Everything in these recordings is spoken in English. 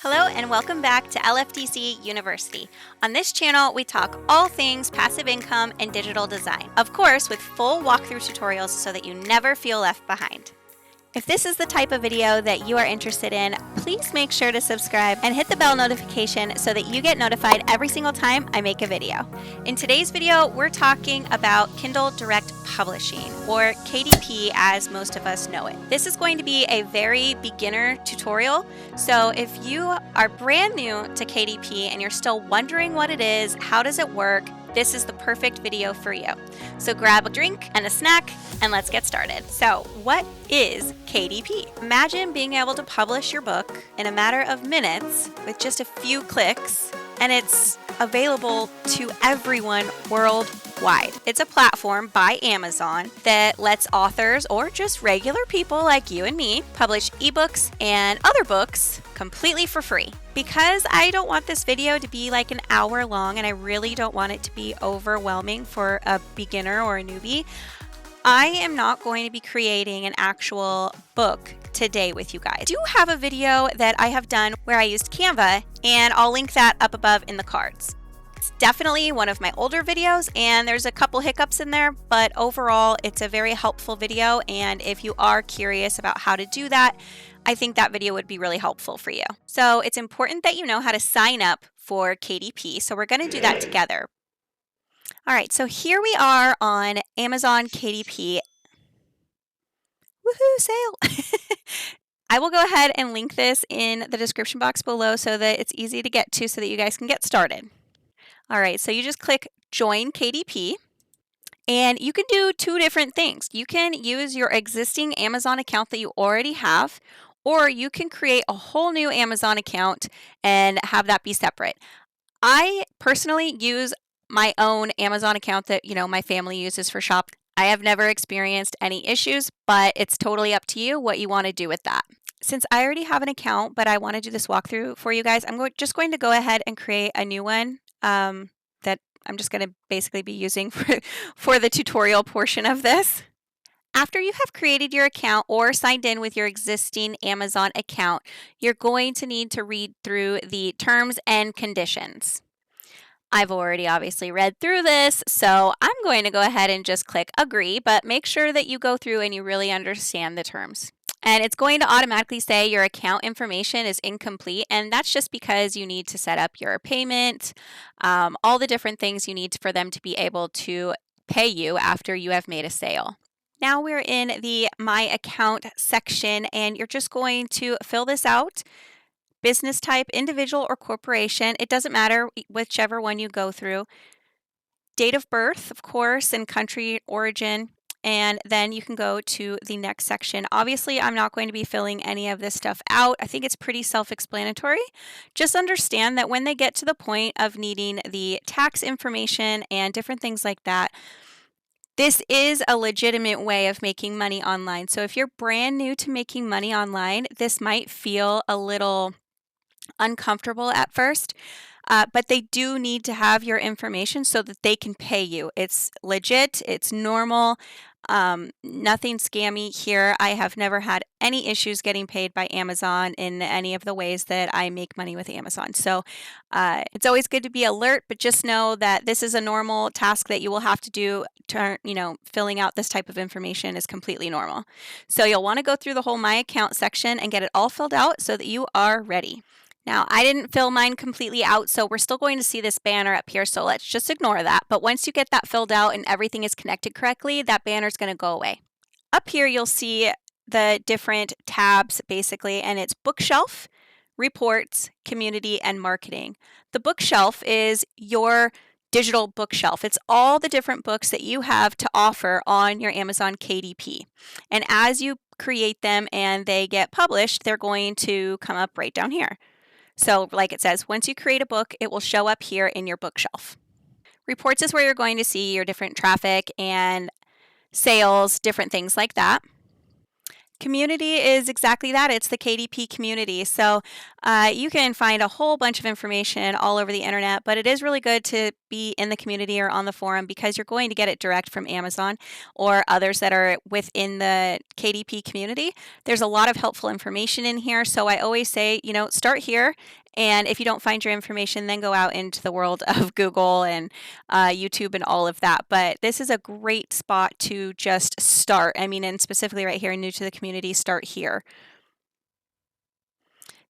Hello and welcome back to LFDC University. On this channel, we talk all things passive income and digital design. Of course, with full walkthrough tutorials so that you never feel left behind. If this is the type of video that you are interested in, please make sure to subscribe and hit the bell notification so that you get notified every single time I make a video. In today's video, we're talking about Kindle Direct Publishing, or KDP as most of us know it. This is going to be a very beginner tutorial, so if you are brand new to KDP and you're still wondering what it is, how does it work, this is the perfect video for you. So grab a drink and a snack and let's get started. So what is KDP? Imagine being able to publish your book in a matter of minutes with just a few clicks, and it's available to everyone worldwide. It's a platform by Amazon that lets authors or just regular people like you and me publish ebooks and other books completely for free. Because I don't want this video to be like an hour long and I really don't want it to be overwhelming for a beginner or a newbie, I am not going to be creating an actual book today with you guys. I do have a video that I have done where I used Canva, and I'll link that up above in the cards. It's definitely one of my older videos and there's a couple hiccups in there, but overall it's a very helpful video, and if you are curious about how to do that, I think that video would be really helpful for you. So it's important that you know how to sign up for KDP, so we're going to do that together. All right, so here we are on Amazon KDP. Woohoo, sale! I will go ahead and link this in the description box below so that it's easy to get to so that you guys can get started. All right, so you just click Join KDP, and you can do two different things. You can use your existing Amazon account that you already have, or you can create a whole new Amazon account and have that be separate. I personally use my own Amazon account that, my family uses for shopping. I have never experienced any issues, but it's totally up to you what you want to do with that. Since I already have an account, but I want to do this walkthrough for you guys, I'm just going to go ahead and create a new one that I'm just going to basically be using for the tutorial portion of this. After you have created your account or signed in with your existing Amazon account, you're going to need to read through the terms and conditions. I've already obviously read through this, so I'm going to go ahead and just click agree, but make sure that you go through and you really understand the terms. And it's going to automatically say your account information is incomplete, and that's just because you need to set up your payment, all the different things you need for them to be able to pay you after you have made a sale. Now we're in the My Account section, and you're just going to fill this out. Business type, individual or corporation, it doesn't matter whichever one you go through. Date of birth, of course, and country origin, and then you can go to the next section. Obviously, I'm not going to be filling any of this stuff out. I think it's pretty self-explanatory. Just understand that when they get to the point of needing the tax information and different things like that, this is a legitimate way of making money online. So if you're brand new to making money online, this might feel a little uncomfortable at first, but they do need to have your information so that they can pay you. It's legit, it's normal, nothing scammy here. I have never had any issues getting paid by Amazon in any of the ways that I make money with Amazon. So it's always good to be alert, but just know that this is a normal task that you will have to do. Filling out this type of information is completely normal. So you'll want to go through the whole My Account section and get it all filled out so that you are ready. Now, I didn't fill mine completely out, so we're still going to see this banner up here, so let's just ignore that. But once you get that filled out and everything is connected correctly, that banner is going to go away. Up here, you'll see the different tabs, basically, and it's Bookshelf, Reports, Community, and Marketing. The Bookshelf is your digital bookshelf. It's all the different books that you have to offer on your Amazon KDP. And as you create them and they get published, they're going to come up right down here. So like it says, once you create a book, it will show up here in your bookshelf. Reports is where you're going to see your different traffic and sales, different things like that. Community is exactly that. It's the KDP community. So you can find a whole bunch of information all over the internet, but it is really good to be in the community or on the forum because you're going to get it direct from Amazon or others that are within the KDP community. There's a lot of helpful information in here. So I always say, start here. And if you don't find your information, then go out into the world of Google and YouTube and all of that. But this is a great spot to just start. I mean, and specifically right here, new to the community, start here.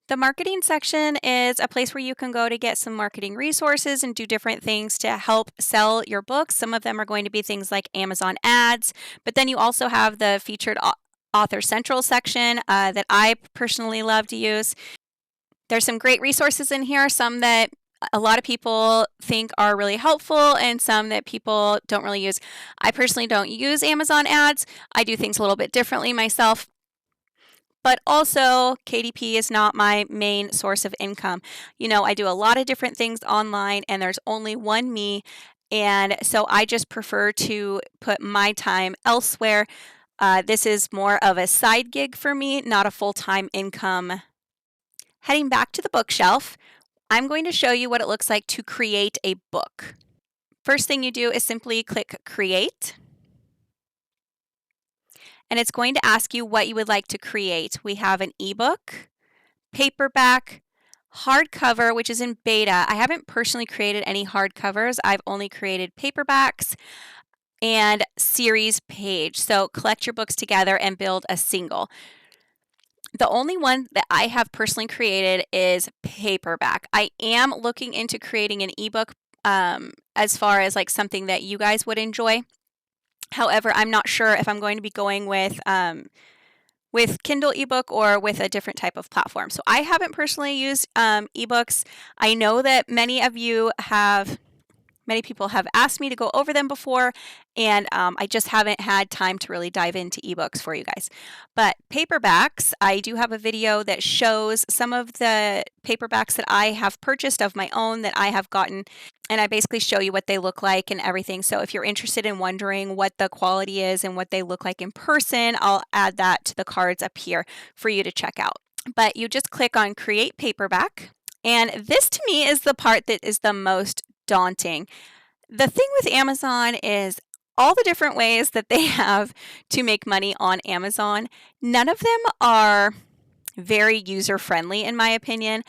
The marketing section is a place where you can go to get some marketing resources and do different things to help sell your books. Some of them are going to be things like Amazon ads, but then you also have the featured author central section that I personally love to use. There's some great resources in here, some that a lot of people think are really helpful and some that people don't really use. I personally don't use Amazon ads. I do things a little bit differently myself. But also, KDP is not my main source of income. I do a lot of different things online and there's only one me. And so I just prefer to put my time elsewhere. This is more of a side gig for me, not a full-time income. Heading back to the bookshelf, I'm going to show you what it looks like to create a book. First thing you do is simply click Create. And it's going to ask you what you would like to create. We have an ebook, paperback, hardcover, which is in beta. I haven't personally created any hardcovers. I've only created paperbacks and series page. So collect your books together and build a single. The only one that I have personally created is paperback. I am looking into creating an ebook as far as like something that you guys would enjoy. However, I'm not sure if I'm going to be going with Kindle ebook or with a different type of platform. So I haven't personally used ebooks. I know that many people have asked me to go over them before, and I just haven't had time to really dive into ebooks for you guys. But paperbacks, I do have a video that shows some of the paperbacks that I have purchased of my own that I have gotten, and I basically show you what they look like and everything. So if you're interested in wondering what the quality is and what they look like in person, I'll add that to the cards up here for you to check out. But you just click on Create Paperback, and this to me is the part that is the most daunting. The thing with Amazon is all the different ways that they have to make money on Amazon. None of them are very user-friendly, in my opinion,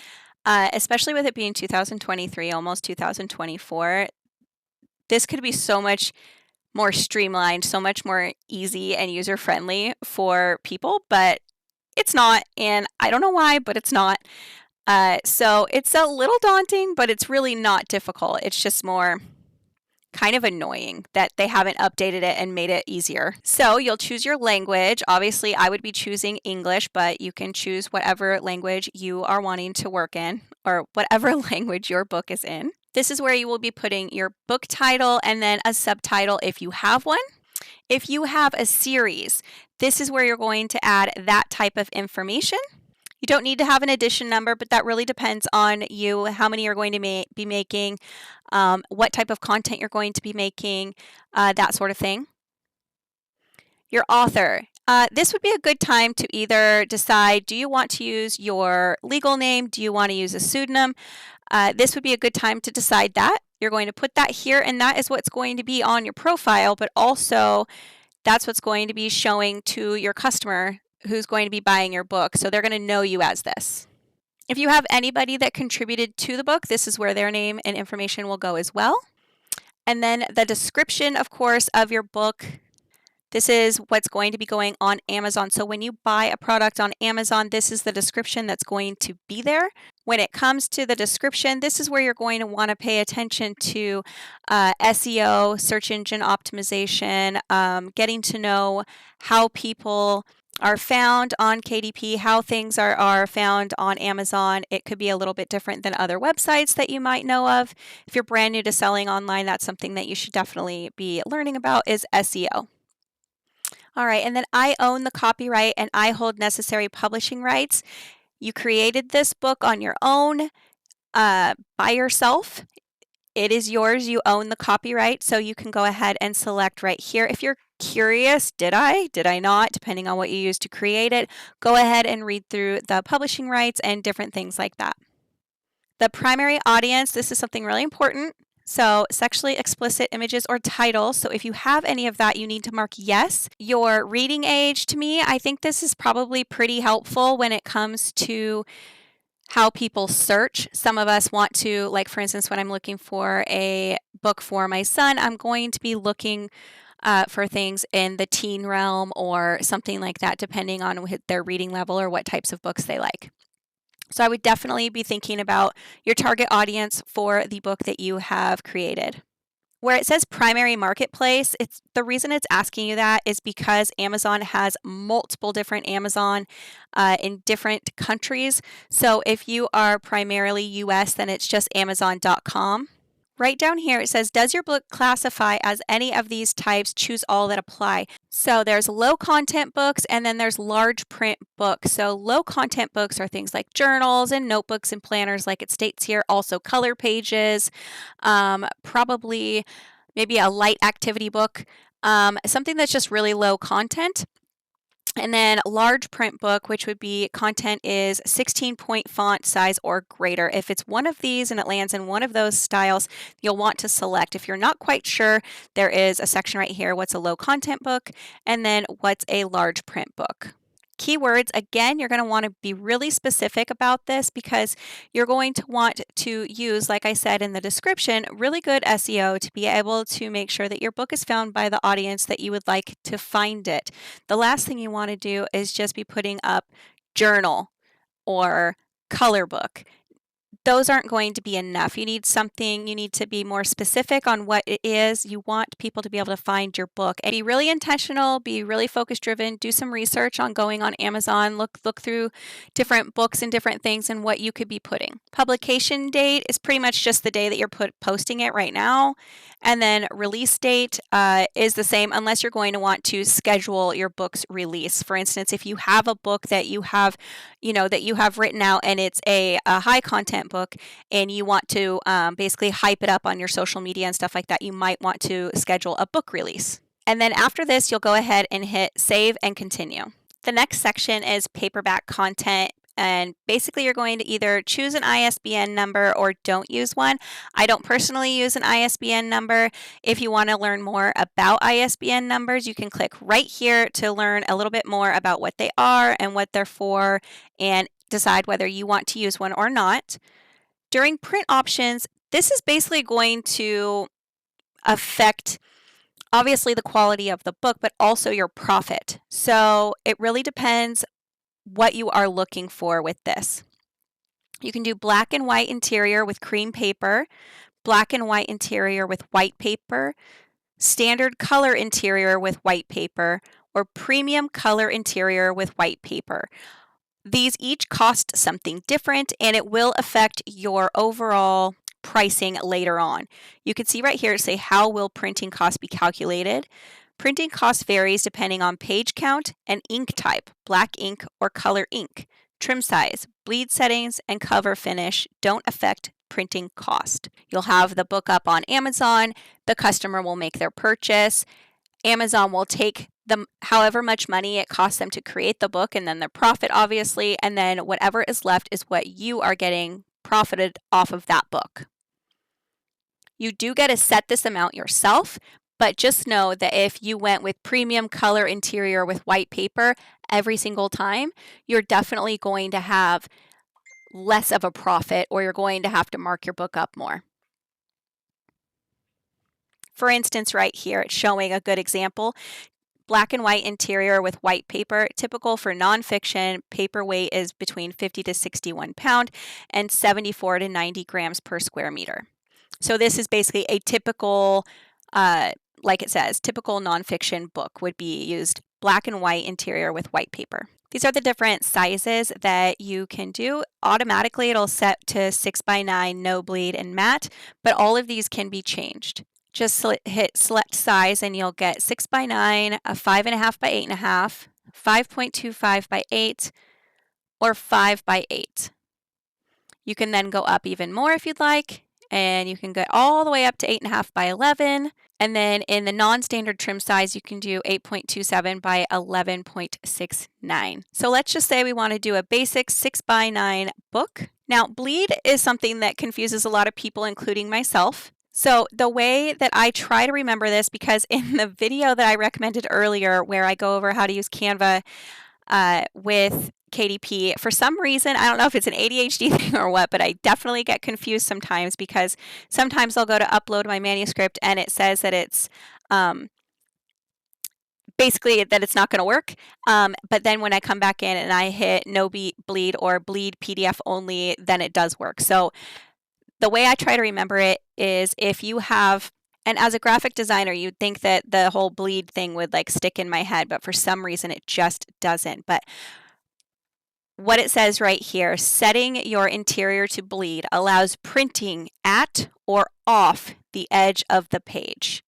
especially with it being 2023, almost 2024. This could be so much more streamlined, so much more easy and user-friendly for people, but it's not, and I don't know why, but it's not. So it's a little daunting, but it's really not difficult. It's just more kind of annoying that they haven't updated it and made it easier. So you'll choose your language. Obviously, I would be choosing English, but you can choose whatever language you are wanting to work in or whatever language your book is in. This is where you will be putting your book title and then a subtitle if you have one. If you have a series, this is where you're going to add that type of information. You don't need to have an edition number, but that really depends on you, how many you're going to be making, what type of content you're going to be making, that sort of thing. Your author. This would be a good time to either decide, do you want to use your legal name? Do you want to use a pseudonym? This would be a good time to decide that. You're going to put that here, and that is what's going to be on your profile, but also that's what's going to be showing to your customer who's going to be buying your book. So they're going to know you as this. If you have anybody that contributed to the book, this is where their name and information will go as well. And then the description, of course, of your book. This is what's going to be going on Amazon. So when you buy a product on Amazon, this is the description that's going to be there. When it comes to the description, this is where you're going to want to pay attention to SEO, search engine optimization, getting to know how people are found on KDP, how things are found on Amazon. It could be a little bit different than other websites that you might know of. If you're brand new to selling online, that's something that you should definitely be learning about is SEO. All right, and then I own the copyright and I hold necessary publishing rights. You created this book on your own by yourself. It is yours. You own the copyright, so you can go ahead and select right here. If you're curious, did I not, depending on what you use to create it, go ahead and read through the publishing rights and different things like that. The primary audience, this is something really important. So sexually explicit images or titles. So if you have any of that, you need to mark yes. Your reading age, to me, I think this is probably pretty helpful when it comes to how people search. Some of us want to, like for instance, when I'm looking for a book for my son, I'm going to be looking for things in the teen realm or something like that, depending on their reading level or what types of books they like. So I would definitely be thinking about your target audience for the book that you have created. Where it says primary marketplace, it's the reason it's asking you that is because Amazon has multiple different Amazon in different countries. So if you are primarily US, then it's just Amazon.com. Right down here, it says, does your book classify as any of these types? Choose all that apply. So there's low content books and then there's large print books. So low content books are things like journals and notebooks and planners, like it states here, also color pages, probably maybe a light activity book, something that's just really low content. And then large print book, which would be content is 16-point font size or greater. If it's one of these and it lands in one of those styles, you'll want to select. If you're not quite sure, there is a section right here, what's a low content book, and then what's a large print book. Keywords, again, you're going to want to be really specific about this because you're going to want to use, like I said in the description, really good SEO to be able to make sure that your book is found by the audience that you would like to find it. The last thing you want to do is just be putting up journal or color book. Those aren't going to be enough. You need to be more specific on what it is. You want people to be able to find your book and be really intentional, be really focus driven, do some research on going on Amazon, look through different books and different things and what you could be putting. Publication date is pretty much just the day that you're posting it right now. And then release date is the same unless you're going to want to schedule your book's release. For instance, if you have a book that you have written out and it's a high content book and you want to basically hype it up on your social media and stuff like that, you might want to schedule a book release. And then after this, you'll go ahead and hit save and continue. The next section is paperback content. And basically, you're going to either choose an ISBN number or don't use one. I don't personally use an ISBN number. If you want to learn more about ISBN numbers, you can click right here to learn a little bit more about what they are and what they're for and decide whether you want to use one or not. During print options, this is basically going to affect obviously the quality of the book, but also your profit. So it really depends what you are looking for with this. You can do black and white interior with cream paper, black and white interior with white paper, standard color interior with white paper, or premium color interior with white paper. These each cost something different and it will affect your overall pricing later on. You can see right here say how will printing cost be calculated. Printing cost varies depending on page count and ink type, black ink or color ink. Trim size, bleed settings, and cover finish don't affect printing cost. You'll have the book up on Amazon. The customer will make their purchase. Amazon will take however much money it costs them to create the book and then their profit, obviously, and then whatever is left is what you are getting profited off of that book. You do get to set this amount yourself, but just know that if you went with premium color interior with white paper every single time, you're definitely going to have less of a profit or you're going to have to mark your book up more. For instance, right here, it's showing a good example. Black and white interior with white paper, typical for nonfiction. Paper weight is between 50 to 61 pound and 74 to 90 grams per square meter. So this is basically a typical like it says, typical nonfiction book would be used black and white interior with white paper. These are the different sizes that you can do. Automatically, it'll set to 6x9, no bleed, and matte, but all of these can be changed. Just hit select size and you'll get 6x9, a 5.5 by 8.5, 5.25 by 8, or 5 by 8. You can then go up even more if you'd like, and you can get all the way up to 8.5 by 11. And then in the non-standard trim size, you can do 8.27 by 11.69. So let's just say we want to do a basic 6x9 book. Now, bleed is something that confuses a lot of people, including myself. So the way that I try to remember this, because in the video that I recommended earlier where I go over how to use Canva with KDP, for some reason, I don't know if it's an ADHD thing or what, but I definitely get confused sometimes, because sometimes I'll go to upload my manuscript and it says that it's basically that it's not going to work. But then when I come back in and I hit no bleed or bleed PDF only, then it does work. So the way I try to remember it is, if you have, and as a graphic designer, you'd think that the whole bleed thing would like stick in my head, but for some reason it just doesn't. But what it says right here, setting your interior to bleed allows printing at or off the edge of the page.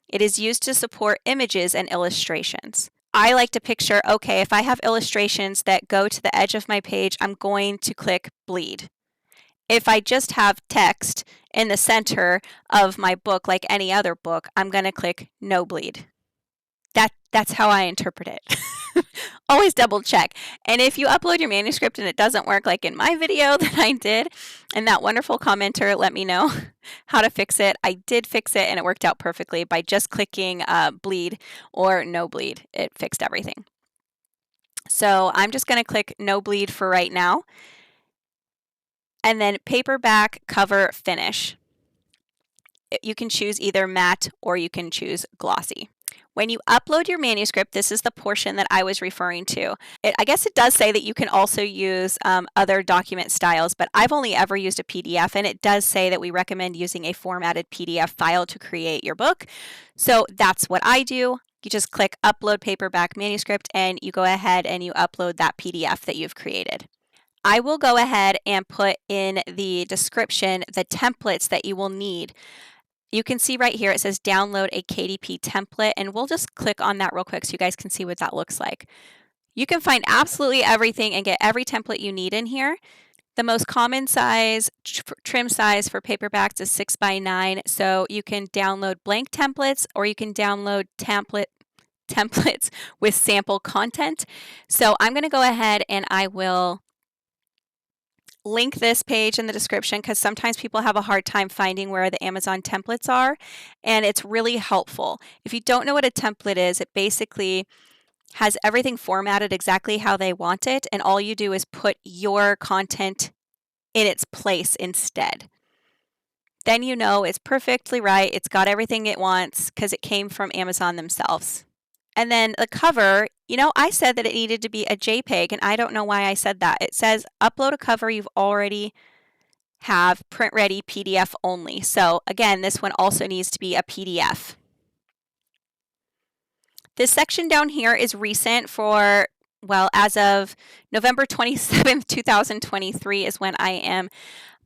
It is used to support images and illustrations. I like to picture, okay, if I have illustrations that go to the edge of my page, I'm going to click bleed. If I just have text in the center of my book, like any other book, I'm going to click no bleed. That's how I interpret it. Always double check. And if you upload your manuscript and it doesn't work, like in my video that I did, and that wonderful commenter let me know how to fix it, I did fix it and it worked out perfectly by just clicking bleed or no bleed. It fixed everything. So I'm just going to click no bleed for right now. And then paperback cover finish. You can choose either matte or you can choose glossy. When you upload your manuscript, this is the portion that I was referring to. I guess it does say that you can also use other document styles, but I've only ever used a PDF, and it does say that we recommend using a formatted PDF file to create your book. So that's what I do. You just click upload paperback manuscript and you go ahead and you upload that PDF that you've created. I will go ahead and put in the description the templates that you will need. You can see right here it says download a KDP template, and we'll just click on that real quick so you guys can see what that looks like. You can find absolutely everything and get every template you need in here. The most common size, trim size for paperbacks is 6x9, so you can download blank templates or you can download templates with sample content. So I'm going to go ahead and I will link this page in the description, because sometimes people have a hard time finding where the Amazon templates are, and it's really helpful. If you don't know what a template is, it basically has everything formatted exactly how they want it, and all you do is put your content in its place instead. Then you know it's perfectly right, it's got everything it wants because it came from Amazon themselves. And then the cover, you know, I said that it needed to be a JPEG, and I don't know why I said that. It says upload a cover you've already have print ready PDF only. So again, this one also needs to be a PDF. This section down here is recent for, well, as of November 27th, 2023 is when I am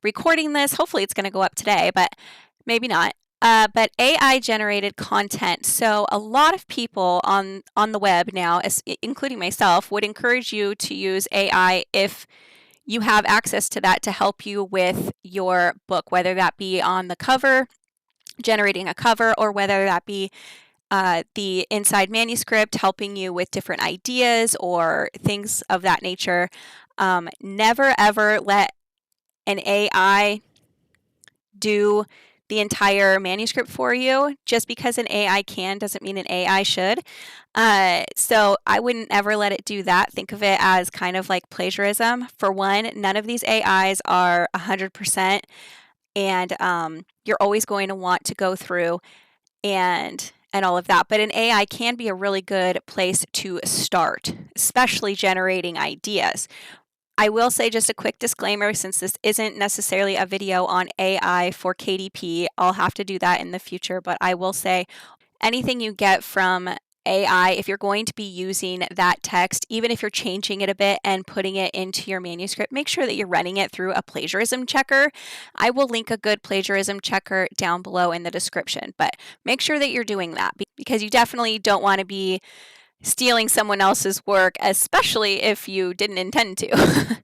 recording this. Hopefully it's going to go up today, but maybe not. But AI generated content. So a lot of people on the web now, including myself, would encourage you to use AI if you have access to that to help you with your book, whether that be on the cover, generating a cover, or whether that be the inside manuscript, helping you with different ideas or things of that nature. Never ever let an AI do the entire manuscript for you. Just because an AI can doesn't mean an AI should. So I wouldn't ever let it do that. Think of it as kind of like plagiarism. For one, none of these AIs are 100%, and you're always going to want to go through and all of that. But an AI can be a really good place to start, especially generating ideas. I will say just a quick disclaimer, since this isn't necessarily a video on AI for KDP, I'll have to do that in the future, but I will say anything you get from AI, if you're going to be using that text, even if you're changing it a bit and putting it into your manuscript, make sure that you're running it through a plagiarism checker. I will link a good plagiarism checker down below in the description, but make sure that you're doing that, because you definitely don't want to be stealing someone else's work, especially if you didn't intend to.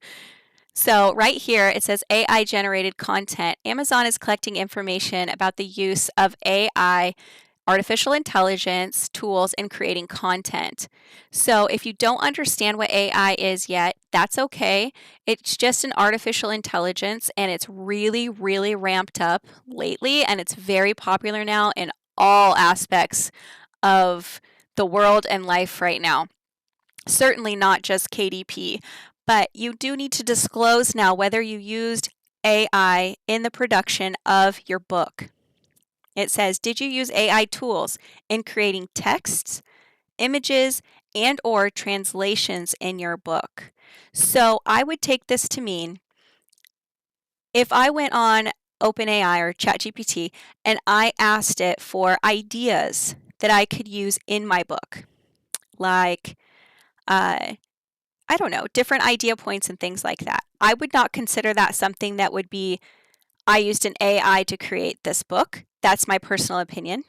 So right here it says AI generated content. Amazon is collecting information about the use of AI artificial intelligence tools in creating content. So if you don't understand what AI is yet, that's okay. It's just an artificial intelligence, and it's really, really ramped up lately, and it's very popular now in all aspects of the world and life right now. Certainly not just KDP, but you do need to disclose now whether you used AI in the production of your book. It says, did you use AI tools in creating texts, images, and or translations in your book? So I would take this to mean if I went on OpenAI or ChatGPT and I asked it for ideas that I could use in my book, like, I don't know, different idea points and things like that, I would not consider that something that would be, I used an AI to create this book. That's my personal opinion.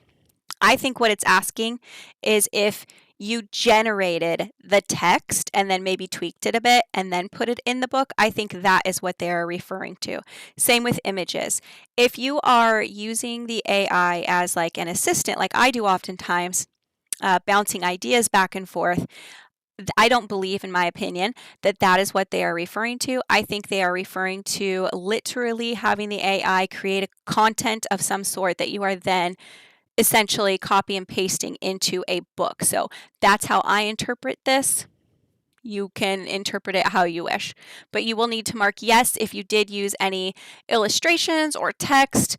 I think what it's asking is if you generated the text and then maybe tweaked it a bit and then put it in the book. I think that is what they're referring to. Same with images. If you are using the AI as like an assistant, like I do oftentimes, bouncing ideas back and forth, I don't believe, in my opinion, that that is what they are referring to. I think they are referring to literally having the AI create a content of some sort that you are then essentially copy and pasting into a book. So that's how I interpret this. You can interpret it how you wish, but you will need to mark yes if you did use any illustrations or text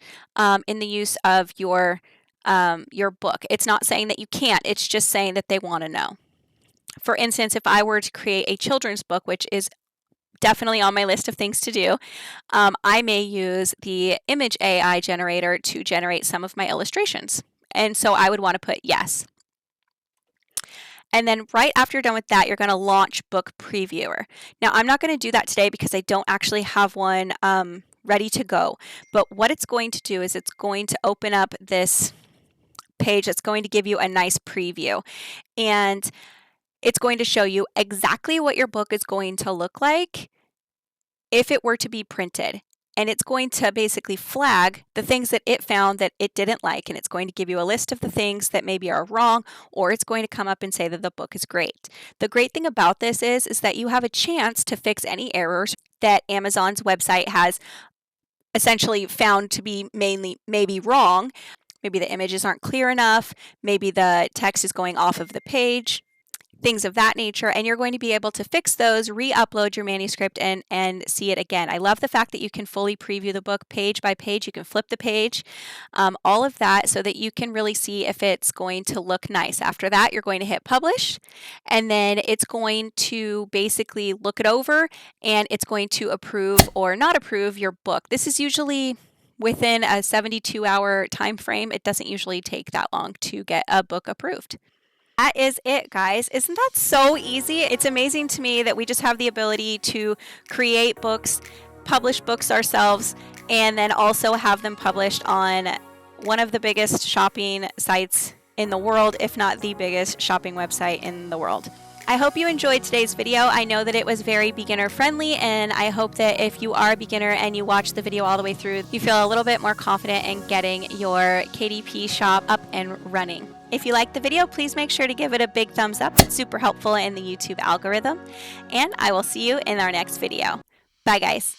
in the use of your book. It's not saying that you can't. It's just saying that they want to know. For instance, if I were to create a children's book, which is definitely on my list of things to do, I may use the image AI generator to generate some of my illustrations. And so I would want to put yes. And then right after you're done with that, you're going to launch Book Previewer. Now, I'm not going to do that today because I don't actually have one ready to go. But what it's going to do is it's going to open up this page that's going to give you a nice preview. And it's going to show you exactly what your book is going to look like if it were to be printed. And it's going to basically flag the things that it found that it didn't like. And it's going to give you a list of the things that maybe are wrong, or it's going to come up and say that the book is great. The great thing about this is that you have a chance to fix any errors that Amazon's website has essentially found to be maybe wrong. Maybe the images aren't clear enough. Maybe the text is going off of the page. Things of that nature, and you're going to be able to fix those, re-upload your manuscript, and see it again. I love the fact that you can fully preview the book page by page. You can flip the page, all of that, so that you can really see if it's going to look nice. After that, you're going to hit publish, and then it's going to basically look it over, and it's going to approve or not approve your book. This is usually within a 72-hour time frame. It doesn't usually take that long to get a book approved. That is it, guys. Isn't that so easy? It's amazing to me that we just have the ability to create books, publish books ourselves, and then also have them published on one of the biggest shopping sites in the world, if not the biggest shopping website in the world. I hope you enjoyed today's video. I know that it was very beginner friendly, and I hope that if you are a beginner and you watch the video all the way through, you feel a little bit more confident in getting your KDP shop up and running. If you liked the video, please make sure to give it a big thumbs up. It's super helpful in the YouTube algorithm. And I will see you in our next video. Bye, guys.